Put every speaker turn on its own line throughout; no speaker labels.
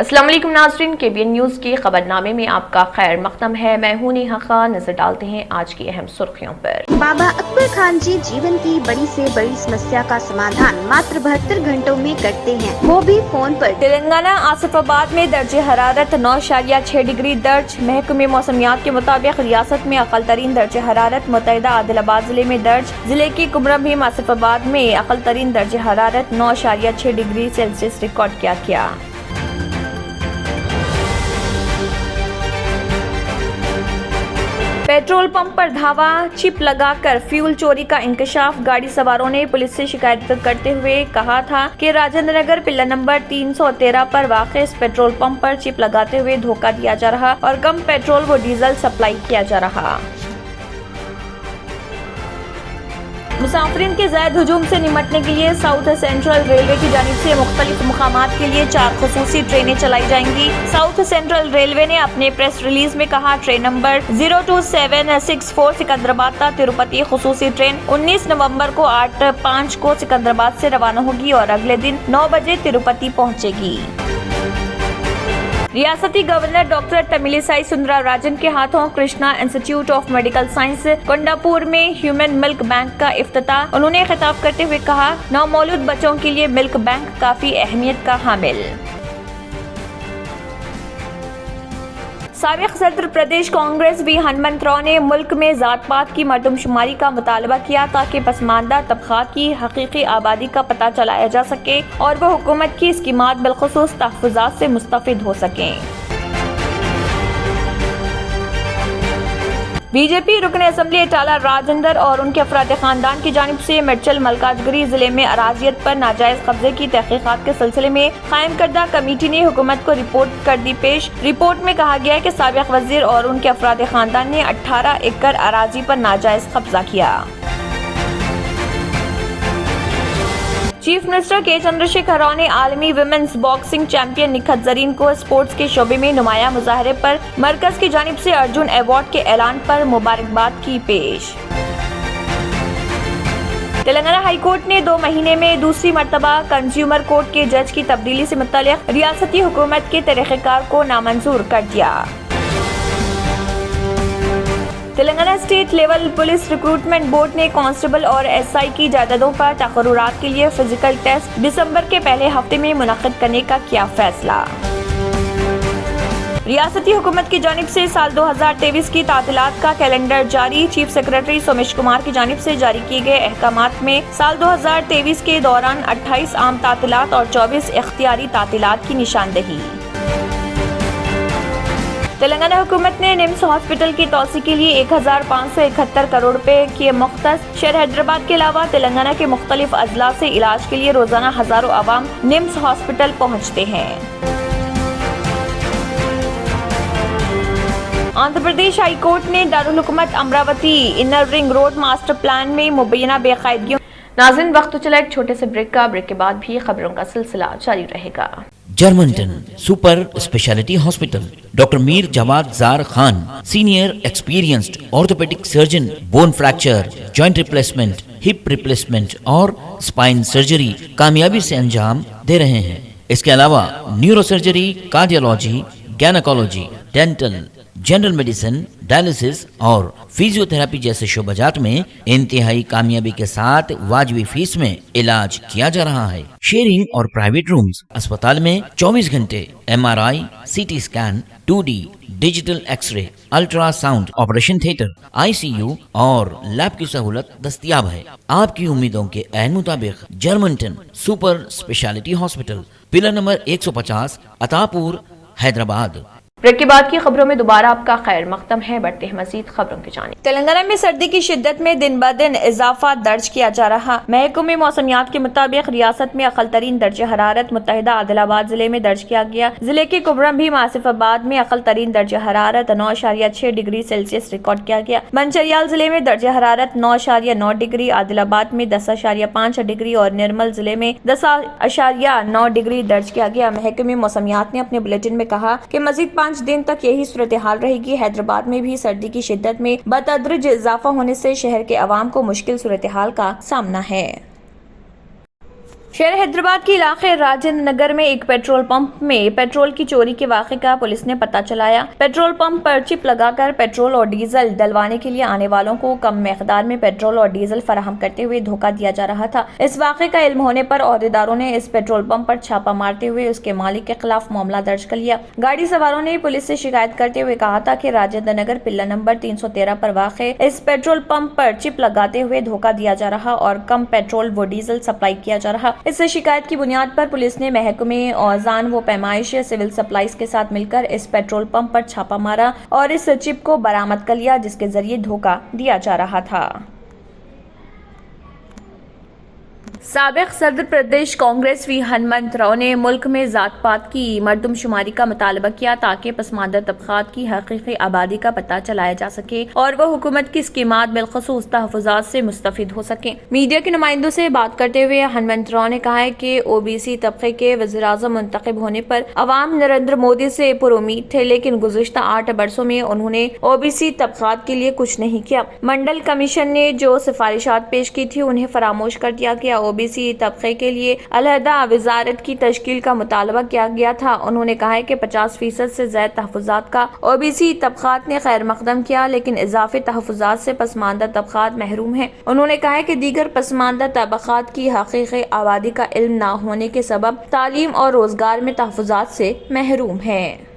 अस्सलाम वालेकुम नाज़रीन, KBN न्यूज़ के खबरनामे में आपका खैर मक़दम है। मैं हूं नेहा खान। नजर डालते हैं आज की अहम सुर्खियों पर।
बाबा अकबर खान जी जीवन की बड़ी से बड़ी समस्या का समाधान मात्र 72 घंटों में करते हैं, वो भी फोन पर।
तेलंगाना आसिफाबाद में दर्जे हरारत 9.6 डिग्री दर्ज। महकमे मौसमियात के मुताबिक रियासत में अक़ल तरीन दर्जे हरारत मुत्तहिदा आदिलाबाद जिले में दर्ज। जिले की कुमरम भीम आसिफाबाद में अक़ल तरीन दर्जे हरारत 9.6 डिग्री सेल्सियस रिकॉर्ड किया गया। पेट्रोल पंप पर धावा, चिप लगाकर फ्यूल चोरी का इंकशाफ। गाड़ी सवारों ने पुलिस से शिकायत करते हुए कहा था कि राजेंद्र नगर पिल्ला नंबर 313 पर वाक़े इस पेट्रोल पंप पर चिप लगाते हुए धोखा दिया जा रहा और कम पेट्रोल व डीजल सप्लाई किया जा रहा। मुसाफिरीन के ज़ायद हुजूम से निमटने के लिए साउथ सेंट्रल रेलवे की जानिब से मुख्तलिफ मुकामात के लिए 4 खुसूसी ट्रेनें चलाई जाएंगी। साउथ सेंट्रल रेलवे ने अपने प्रेस रिलीज में कहा, ट्रेन नंबर 02764 सिकंदराबाद ता तिरुपति खुसूसी ट्रेन 19 नवंबर को 8:05 को सिकंदराबाद से रवाना होगी और अगले दिन 9 बजे तिरुपति पहुंचेगी। रियासती गवर्नर डॉक्टर तमिलिसाई सुंदरराजन के हाथों Krishna institute of medical science Kondapur में ह्यूमन मिल्क बैंक का इफ्तिताह। उन्होंने खिताब करते हुए कहा, नवमौलूद बच्चों के लिए मिल्क बैंक काफी अहमियत का हामिल। साबिक सदर प्रदेश कांग्रेस वी हनुमंतराव ने मुल्क में जात पात की मर्दमशुमारी का मुतालबा किया ताकि पसमानदा तबकात की हकीकी आबादी का पता चलाया जा सके और वह हुकूमत की स्कीमात बिलखुसूस तहफ़्फ़ुज़ात से मुस्तफ़िद हो सकें। बीजेपी रुकन असम्बली अटाला राजेंद्र और उनके अफराद खानदान की जानिब से मिर्चल मलकाजगिरी जिले में अराजियत पर नाजायज कब्जे की तहकीकात के सिलसिले में कायम करदा कमेटी ने हुकूमत को रिपोर्ट कर दी पेश। रिपोर्ट में कहा गया है कि साबिक वजीर और उनके अफराद खानदान ने 18 एकड़ अराजी पर नाजायज कब्जा किया। चीफ मिनिस्टर के चंद्रशेखर राव ने आलमी women's boxing champion Nikhat Zareen को स्पोर्ट्स के शोबे में नुमाया मुजाहरे पर मरकज की जानिब से अर्जुन अवार्ड के ऐलान पर मुबारकबाद की पेश। तेलंगाना हाई कोर्ट ने 2 महीने में दूसरी मर्तबा कंज्यूमर कोर्ट के जज की तब्दीली से मुतल्लिक रियासती हुकूमत के तरीक़ेकार को नामंजूर कर दिया। Telangana state level police recruitment board ने कांस्टेबल और SI की जायदादों पर तकर्रुरात के लिए फिजिकल टेस्ट दिसंबर के पहले हफ्ते में मुनक्किद करने का किया फैसला। रियासती हुकूमत की जानिब से साल 2023 की तातीलात का कैलेंडर जारी। चीफ सेक्रेटरी सोमेश कुमार की जानिब से जारी किए गए अहकामात में साल 2023 के दौरान 28 आम तातीलात और 24 इख्तियारी तातीलात की निशानदही। तेलंगाना हुकूमत ने निम्स हॉस्पिटल की तोसी के लिए 1571 करोड़ रुपए किए मुख्तस। शहर हैदराबाद के अलावा तेलंगाना के मुख्तलिफ अजला से इलाज के लिए रोजाना हजारों अवाम निम्स हॉस्पिटल पहुंचते हैं। आंध्र प्रदेश हाई कोर्ट ने दारुल हुकूमत Amravati inner ring road master plan में मुबैना बेकायदगियों।
नाज़रीन, वक्त तो चला एक छोटे से ब्रेक का। ब्रेक के बाद भी खबरों का सिलसिला जारी रहेगा।
जर्मनटन super speciality hospital, doctor Mir Jawad जार Khan, senior experienced orthopaedic surgeon, bone fracture, joint replacement, hip replacement और स्पाइन सर्जरी कामयाबी से अंजाम दे रहे हैं। इसके अलावा neuro surgery, cardiology, gynaecology, dental, general medicine, dialysis और फिजियोथेरेपी जैसे शोबाजात में इंतहाई कामयाबी के साथ वाजिबी फीस में इलाज किया जा रहा है। शेयरिंग और प्राइवेट रूम्स। अस्पताल में 24 घंटे MRI, CT scan, 2D digital x-ray, ultrasound, operation theatre, ICU और लैब की सहूलत दस्तयाब है। आपकी उम्मीदों के ऐन मुताबिक Germanton super speciality hospital, pillar number 150, Attapur, Hyderabad.
Break के बाद की खबरों में दोबारा आपका खैर मक़दम है। बढ़ते हैं मजीद खबरों की जानिब।
तेलंगाना में सर्दी की शिद्दत में दिन ब दिन इजाफा दर्ज किया जा रहा। महकमे मौसमियात के मुताबिक रियासत में अक़ल तरीन दर्जे हरारत मुत्तहिदा आदिलाबाद जिले में दर्ज किया गया। जिले के कुमरम भीम आसिफाबाद में अक़ल तरीन दर्जे हरारत 9.6 डिग्री सेल्सियस रिकॉर्ड किया गया। मंचिरियाल जिले में दर्जे हरारत 9.9 डिग्री, आदिलाबाद में 10.5 डिग्री और निर्मल जिले में 10.9 डिग्री दर्ज किया गया। महकमे मौसमियात ने अपने बुलेटिन में कहा कि मजीद 5 दिन तक यही सूरत हाल रहेगी। हैदराबाद में भी सर्दी की शिद्दत में बतदरीज इजाफा होने से शहर के अवाम को मुश्किल सूरत हाल का सामना है। शहर हैदराबाद के इलाके राजेंद्र नगर में एक पेट्रोल पंप में पेट्रोल की चोरी के वाक़े का पुलिस ने पता चलाया। पेट्रोल पंप पर चिप लगाकर पेट्रोल और डीजल डलवाने के लिए आने वालों को कम मिकदार में पेट्रोल और डीजल फराहम करते हुए धोखा दिया जा रहा था। इस वाक़े का इल्म होने पर ओहदेदारों ने इस पेट्रोल पंप पर छापा मारते हुए उसके मालिक के खिलाफ मामला दर्ज कर लिया। गाड़ी सवारों ने पुलिस से शिकायत करते हुए कहा था कि राजेंद्र नगर पिल्ला नंबर 313 पर वाक़े इस पेट्रोल पंप पर चिप लगाते हुए धोखा दिया जा रहा और कम पेट्रोल व डीजल सप्लाई किया जा रहा। इस शिकायत की बुनियाद पर पुलिस ने महकमे औज़ान व पैमाइश सिविल सप्लाईज के साथ मिलकर इस पेट्रोल पंप पर छापा मारा और इस चिप को बरामद कर लिया जिसके जरिए धोखा दिया जा रहा था। साबिक सदर प्रदेश कांग्रेस वी हनुमंत राव ने मुल्क में जात पात की मरदमशुमारी का मुतालबा किया ताकि पसमानदा तबकात की हकीकी आबादी का पता चलाया जा सके और वह हुकूमत की स्कीमात बिलखसूस तहफ़्फ़ुज़ात से मुस्तफ़िद हो सके। मीडिया के नुमाइंदों से बात करते हुए हनुमंत राव ने कहा है कि ओबीसी तबके के वज़ीर-ए-आज़म मुंतखब होने पर अवाम नरेंद्र मोदी से पुरुमीद थे, लेकिन गुज़िश्ता 8 बरसों में उन्होंने ओबीसी तबकात के लिए कुछ नहीं किया। मंडल कमीशन ने जो सिफारिशात पेश की थी उन्हें फरामोश कर दिया गया। ओबीसी तबके के लिए अलहदा वजारत की तश्कील का मुतालबा किया गया था। उन्होंने कहा है कि 50% से ज़्यादा तहफ़्फ़ुज़ात का ओबीसी तबकात ने खैर मकदम किया, लेकिन इजाफी तहफ़्फ़ुज़ात से पसमानदा तबकात महरूम हैं। उन्होंने कहा है कि दीगर पसमानदा तबकात की हकीकी आबादी का इल्म न होने के सबब तालीम और रोजगार में तहफ़्फ़ुज़ात से महरूम हैं।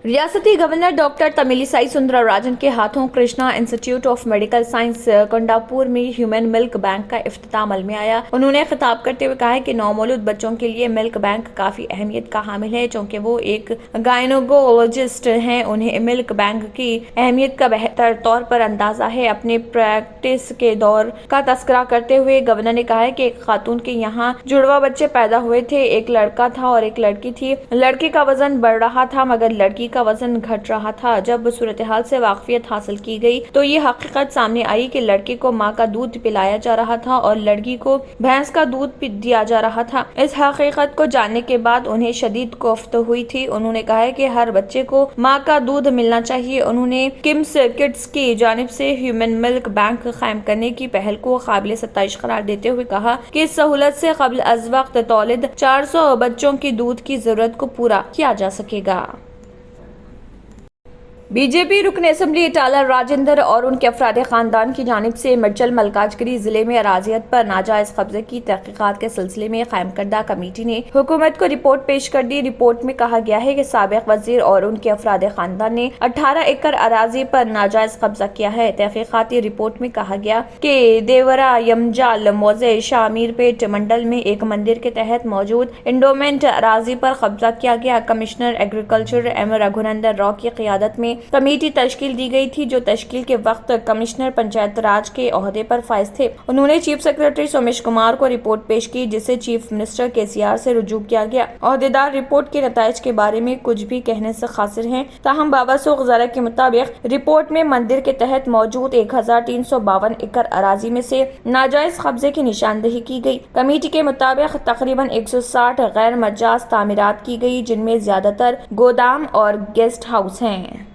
रियासती गवर्नर डॉक्टर तमिलिसाई सुंदरराजन के हाथों Krishna institute of medical science Kondapur में ह्यूमन मिल्क बैंक का इफ्तिताह अमल में आया। उन्होंने खिताब करते हुए कहा है कि नौमौलूद बच्चों के लिए मिल्क बैंक काफी अहमियत का हामिल है, क्योंकि वो एक गायनोकोलॉजिस्ट हैं। उन्हें मिल्क बैंक की अहमियत का बेहतर तौर पर अंदाजा है। अपने प्रैक्टिस के दौर का तस्करा करते हुए गवर्नर ने कहा है कि एक खातून के यहाँ जुड़वा बच्चे पैदा हुए थे, एक लड़का था और एक लड़की थी। लड़के का वजन बढ़ रहा था मगर लड़की का वजन घट रहा था। जब सूरत हाल से वाकफियत हासिल की गई तो ये हकीकत सामने आई कि लड़के को माँ का दूध पिलाया जा रहा था और लड़की को भैंस का दूध दिया जा रहा था। इस हकीकत को जानने के बाद उन्हें शदीद कोफ्त हुई थी। उन्होंने कहा है कि हर बच्चे को माँ का दूध मिलना चाहिए। उन्होंने किम्स किड्स की जानिब से ह्यूमन मिल्क बैंक कायम करने की पहल को काबिल सत्ताइश करार देते हुए कहा कि इस सहूलत से कबल अज वक्त तौलिद 400 बच्चों की दूध की जरूरत को पूरा किया जा सकेगा। बीजेपी रुकन असम्बली इटाला राजेंद्र और उनके अफराद खानदान की जानिब से मिर्चल मलकाजगिरी जिले में अराजियत पर नाजायज कब्जे की तहकीकात के सिलसिले में कायम करदा कमेटी ने हुकूमत को रिपोर्ट पेश कर दी। रिपोर्ट में कहा गया है कि साबिक वजीर और उनके अफराद खानदान ने 18 एकड़ अराजी पर नाजायज कब्जा किया है। तहकीकाती रिपोर्ट में कहा गया कि देवरा यमजाल मौजे शामीरपेट मंडल में एक मंदिर के तहत मौजूद इंडोमेंट अराजी पर कब्जा किया गया। Commissioner agriculture M Raghunandan Rao की क़ियादत में कमेटी तश्कील दी गई थी, जो तश्कील के वक्त कमिश्नर पंचायत राज के ओहदे पर फाइज थे। उन्होंने चीफ सेक्रेटरी सोमेश कुमार को रिपोर्ट पेश की, जिसे चीफ मिनिस्टर केसीआर से रुजू किया गया। ओहदेदार रिपोर्ट के नताइज के बारे में कुछ भी कहने से कासिर हैं। ताहम बाबासुख ज़रा के मुताबिक रिपोर्ट में मंदिर के तहत मौजूद 1352 एकड़ अराजी में से नाजायज कब्जे की निशानदेही की गई। कमेटी के मुताबिक तकरीबन 160 गैर मजाज तामीरात की गई, जिनमें ज्यादातर गोदाम और गेस्ट हाउस हैं।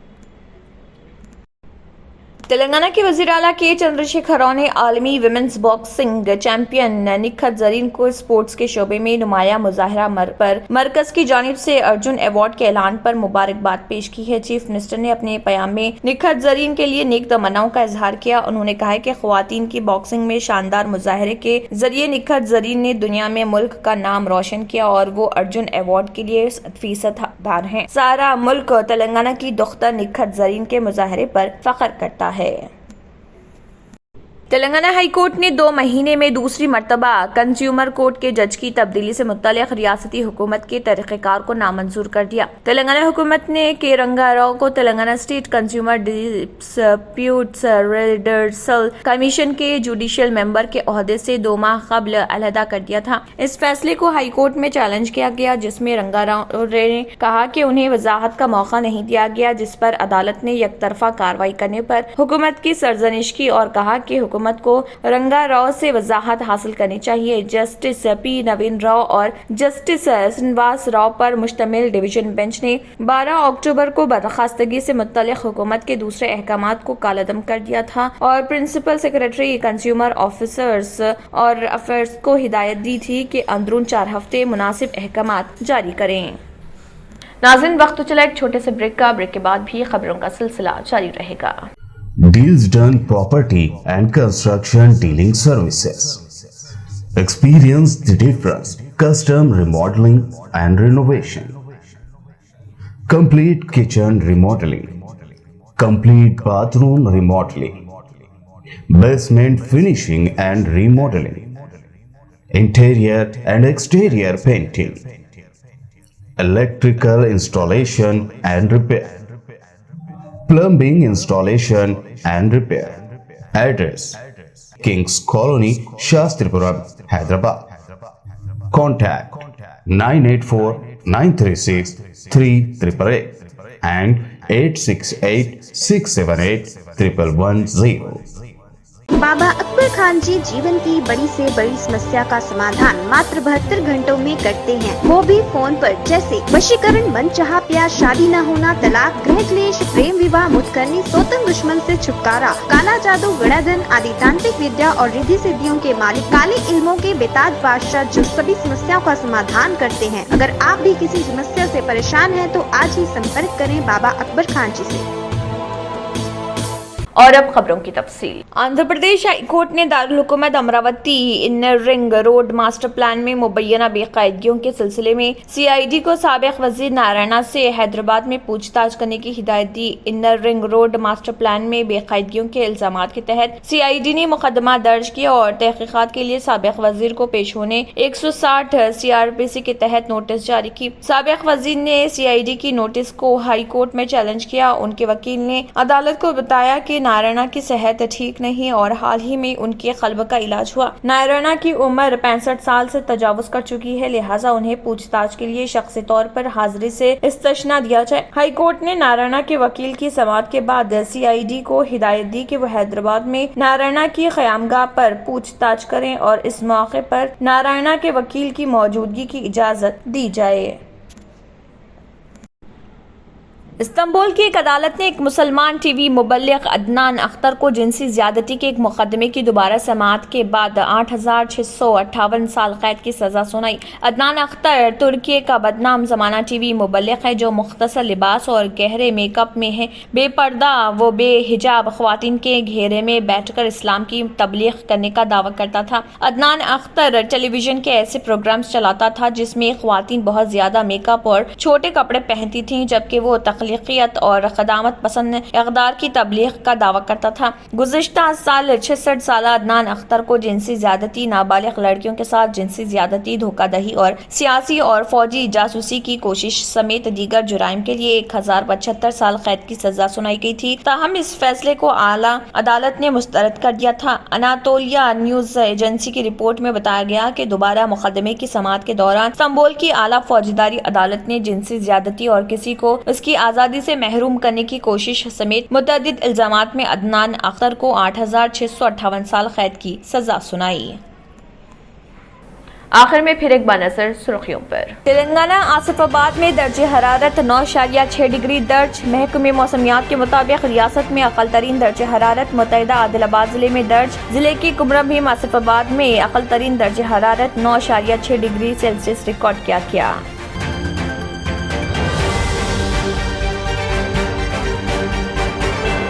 तेलंगाना के वज़ीर आला के चंद्रशेखर राव ने आलमी women's boxing champion Nikhat Zareen को स्पोर्ट्स के शोबे में नुमाया मुजाहरा पर मरकज की जानिब से अर्जुन अवार्ड के ऐलान पर मुबारकबाद पेश की है। चीफ मिनिस्टर ने अपने बयान में निखत जरीन के लिए नेक तमन्नाओं का इजहार किया। उन्होंने कहा कि ख्वातीन की बॉक्सिंग में शानदार मुजाहरे के जरिए निखत जरीन ने दुनिया में मुल्क का नाम रोशन किया और वो अर्जुन अवार्ड के लिए फीसद हकदार हैं। सारा मुल्क तेलंगाना की दुख्तर निखत जरीन के मुजाहरे पर फख्र करता है। तेलंगाना हाई कोर्ट ने 2 महीने में दूसरी मर्तबा कंज्यूमर कोर्ट के जज की तब्दीली से मुत्तलिक रियासती हुकूमत के तरीक़ेकार को नामंजूर कर दिया। तेलंगाना हुकूमत ने के रंगा राव को Telangana state consumer disputes redressal commission के जुडिशियल मेंबर के ओहदे से 2 माह कबल अलहदा कर दिया था। इस फैसले को हाई कोर्ट में चैलेंज किया गया, जिसमें रंगा राव ने कहा कि उन्हें वजाहत का मौका नहीं दिया गया, जिस पर अदालत ने यकतरफा कार्रवाई करने पर हुकूमत की सरजनिश की और कहा कि हुकूमत को रंगा राव से वजाहत हासिल करनी चाहिए। जस्टिस पी नवीन राव और जस्टिस श्रीनिवास राव पर मुश्तमिल डिवीजन बेंच ने 12 अक्टूबर को बर्खास्तगी से मुत्तलिक हुकूमत के दूसरे अहकामात को कालअदम कर दिया था और प्रिंसिपल सेक्रेटरी कंज्यूमर ऑफिसर्स और अफेयर्स को हिदायत दी थी कि अंदरून 4 हफ्ते मुनासिब अहकामात जारी करें।
नाज़रीन, वक्त तो चला एक छोटे से ब्रेक का। ब्रेक के बाद भी खबरों का सिलसिला जारी रहेगा।
Deals Done Property and Construction Dealing Services. Experience the difference. Custom remodeling and renovation. Complete kitchen remodeling. Complete bathroom remodeling. Basement finishing and remodeling. Interior and exterior painting. Electrical installation and repair. Plumbing installation and repair. Address: Kings Colony, Shastripuram, Hyderabad. Contact 984-936-3888 and 868-678-1110.
बाबा अकबर खान जी जीवन की बड़ी से बड़ी समस्या का समाधान मात्र 72 घंटों में करते हैं, वो भी फोन पर। जैसे वशीकरण, मनचाहा प्यार, शादी न होना, तलाक, गृह क्लेश, प्रेम विवाह, मुतकरनी, सोतन दुश्मन से छुटकारा, काला जादू, गणाधन आदि तांत्रिक विद्या और रिद्धि सिद्धियों के मालिक, काले इल्मों के बेताज बादशाह जो सभी समस्याओं का समाधान करते हैं। अगर आप भी किसी समस्या से परेशान हैं तो आज ही संपर्क करें बाबा अकबर खान जी से।
और अब खबरों की तफसील।
आंध्र प्रदेश हाई कोर्ट ने दारुल हुकूमत Amravati inner ring road master plan में मुबैना बेकायदगियों के सिलसिले में CID को साबिक वजीर नारायणा से हैदराबाद में पूछताछ करने की हिदायत दी। Inner ring road master plan में बेकायदगियों के इल्जामात के तहत CID ने मुकदमा दर्ज किया और तहकीकात के लिए साबिक वजीर को पेश होने 160 CRPC के तहत नोटिस जारी की। साबिक वजीर ने CID की नोटिस को हाई कोर्ट में चैलेंज किया। उनके वकील ने अदालत को बताया कि नारायणा की सेहत ठीक नहीं और हाल ही में उनके कल्ब का इलाज हुआ। नारायणा की उम्र 65 साल से तजावुज कर चुकी है, लिहाजा उन्हें पूछताछ के लिए शख्सी तौर पर हाजिरी से इस्तिस्ना दिया जाए। हाई कोर्ट ने नारायणा के वकील की समाअत के बाद CID को हिदायत दी कि वो हैदराबाद में नारायणा की क़यामगाह पर पूछताछ करें और इस मौके पर नारायणा के वकील की मौजूदगी की इजाजत दी जाए। इस्तांबुल की एक अदालत ने एक मुसलमान TV मुबल्लिग अदनान अख्तर को जिनसी ज्यादती के एक मुकदमे की दोबारा समाअत के बाद 8,658 साल कैद की सजा सुनाई। अदनान अख्तर तुर्की का बदनाम जमाना TV मुबल्लिग है जो मुख्तसर लिबास और गहरे मेकअप में है। बेपर्दा वो बेहिजाब ख्वातीन के घेरे में बैठकर इस्लाम की तबलीग करने का दावा करता था। अदनान अख्तर टेलीविजन के ऐसे प्रोग्राम्स चलाता था जिसमें ख्वातीन बहुत ज्यादा मेकअप और छोटे कपड़े पहनती थीं, जबकि वो तख्लीकियत और खदामत पसंद इक़दार की तबलीग का दावा करता था। गुज़िश्ता साल 66 साल अदनान अख्तर को जिनसी ज्यादती, नाबालिग लड़कियों के साथ जिनसी ज्यादती, धोखाधड़ी और सियासी और फौजी जासूसी की कोशिश समेत दीगर जुराइम के लिए 1075 साल कैद की सजा सुनाई गई थी। ताहम इस फैसले को आला अदालत ने मुस्तरद कर दिया था। अनातोलिया न्यूज एजेंसी की रिपोर्ट में बताया गया कि दोबारा मुकदमे की समाअत के दौरान इस्तांबुल की आला फौजदारी अदालत ने जिनसी ज्यादती और किसी को उसकी आजादी से महरूम करने की कोशिश समेत मुतअद्दिद इल्जामात में अदनान अख्तर को 8,658 साल कैद की सजा सुनाई।
आखिर में फिर एक बार नजर सुर्खियों पर।
तेलंगाना आसिफाबाद में दर्जे हरारत 9.6 डिग्री दर्ज। महकमे मौसमियात के मुताबिक रियासत में अकल तरीन दर्जे हरारत मुत्तहिदा आदिलाबाद जिले में दर्ज। जिले की कुमरभीम आसिफाबाद में अकल तरीन दर्जे हरारत 9.6 डिग्री सेल्सियस रिकॉर्ड किया गया।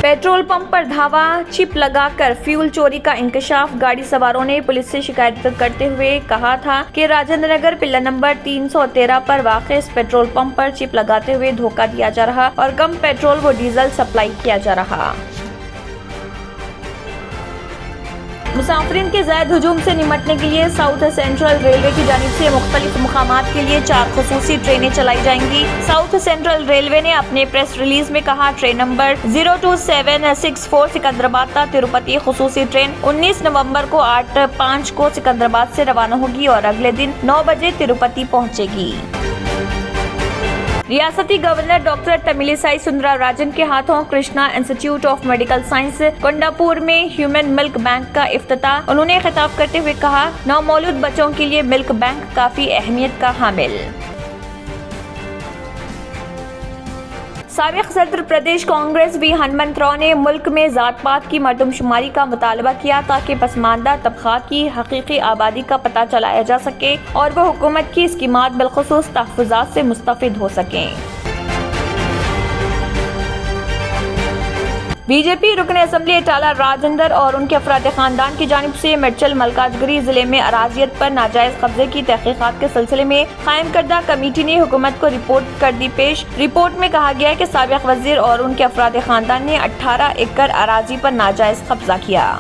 पेट्रोल पंप पर धावा, चिप लगाकर फ्यूल चोरी का इंकशाफ। गाड़ी सवारों ने पुलिस से शिकायत करते हुए कहा था कि राजेंद्र नगर पिल्ला नंबर 313 पर वाक़ इस पेट्रोल पंप पर चिप लगाते हुए धोखा दिया जा रहा और कम पेट्रोल व डीजल सप्लाई किया जा रहा। मुसाफिरीन के ज़ायद हुजूम से निमटने के लिए साउथ सेंट्रल रेलवे की जानिब से मुख्तलिफ मुकामात के लिए 4 खुसूसी ट्रेनें चलाई जाएंगी। साउथ सेंट्रल रेलवे ने अपने प्रेस रिलीज में कहा, ट्रेन नंबर 02764 सिकंदराबाद ता तिरुपति खुसूसी ट्रेन 19 नवंबर को 8:05 को सिकंदराबाद से रवाना होगी और अगले दिन 9 बजे तिरुपति पहुंचेगी। रियासती गवर्नर डॉक्टर तमिलिसाई सुंदरराजन के हाथों Krishna institute of medical science Kondapur में ह्यूमन मिल्क बैंक का इफ्तिताह। उन्होंने खिताब करते हुए कहा, नवमौलूद बच्चों के लिए मिल्क बैंक काफी अहमियत का हामिल। साबिक सदर प्रदेश कांग्रेस वी हनुमंतराव ने मुल्क में जात पात की मर्दमशुमारी का मुतालबा किया ताकि पसमानदा तबकात की हकीकी आबादी का पता चलाया जा सके और वो हुकूमत की स्कीमात बिलखुसूस तहफ़्फ़ुज़ात से मुस्तफ़िद हो सकें। बीजेपी रुकन असम्बली अटाला राजेंद्र और उनके अफराद खानदान की जानिब से मिर्चल मलकाजगिरी जिले में अराजियत पर नाजायज कब्जे की तहकीकात के सिलसिले में कायम करदा कमेटी ने हुकूमत को रिपोर्ट कर दी पेश। रिपोर्ट में कहा गया कि साबिक वजीर और उनके अफराद खानदान ने 18 एकड़ अराजी पर नाजायज कब्जा किया।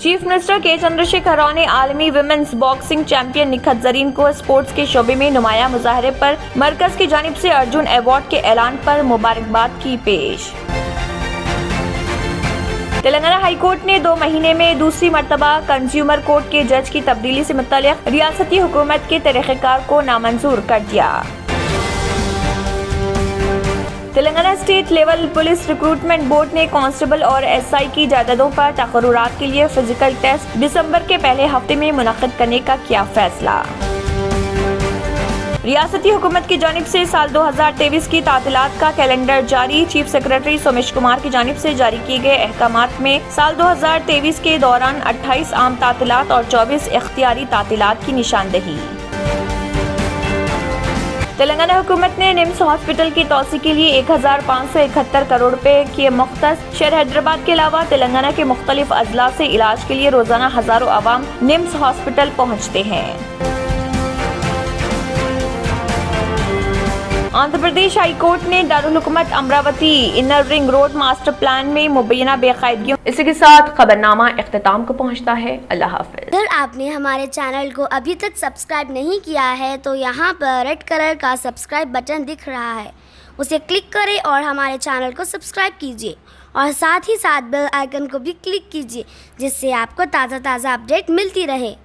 चीफ मिनिस्टर के चंद्रशेखर राव ने आलमी women's boxing champion Nikhat Zareen को स्पोर्ट्स के शोबे में नुमाया मुजाहरे पर मरकज की जानिब से अर्जुन अवार्ड के ऐलान पर मुबारकबाद की पेश। तेलंगाना हाई कोर्ट ने 2 महीने में दूसरी मर्तबा कंज्यूमर कोर्ट के जज की तब्दीली से मुतल्लिक रियासती हुकूमत के तरीक़ेकार को नामंजूर कर दिया। Telangana state level police recruitment board ने कांस्टेबल और एसआई की जायदादों पर तकर्रुरात के लिए फिजिकल टेस्ट दिसंबर के पहले हफ्ते में मुनक्किद करने का किया फैसला। रियासती हुकूमत की जानिब से साल 2023 की तातीलात का कैलेंडर जारी। चीफ सेक्रेटरी सोमेश कुमार की जानिब से जारी किए गए अहकामात में साल 2023 के दौरान 28 आम तातीलात और 24 इख्तियारी तातीलात की निशानदही। तेलंगाना हुकूमत ने निम्स हॉस्पिटल की तोसी के लिए 1571 करोड़ रुपए के मुख्तस। शहर हैदराबाद के अलावा तेलंगाना के मुख्तलिफ अजला से इलाज के लिए रोजाना हजारों आवाम निम्स हॉस्पिटल पहुंचते हैं। आंध्र प्रदेश हाई कोर्ट ने दारुल हुकूमत Amravati inner ring road master plan में मुबैना बेकायदगियों।
इसी के साथ खबरनामा इख्तिताम को पहुंचता है। अल्लाह हाफिज।
अगर आपने हमारे चैनल को अभी तक सब्सक्राइब नहीं किया है तो यहाँ पर रेड कलर का सब्सक्राइब बटन दिख रहा है, उसे क्लिक करें और हमारे चैनल को सब्सक्राइब कीजिए और साथ ही साथ बेल आइकन को भी क्लिक कीजिए जिससे आपको ताज़ा अपडेट मिलती रहे।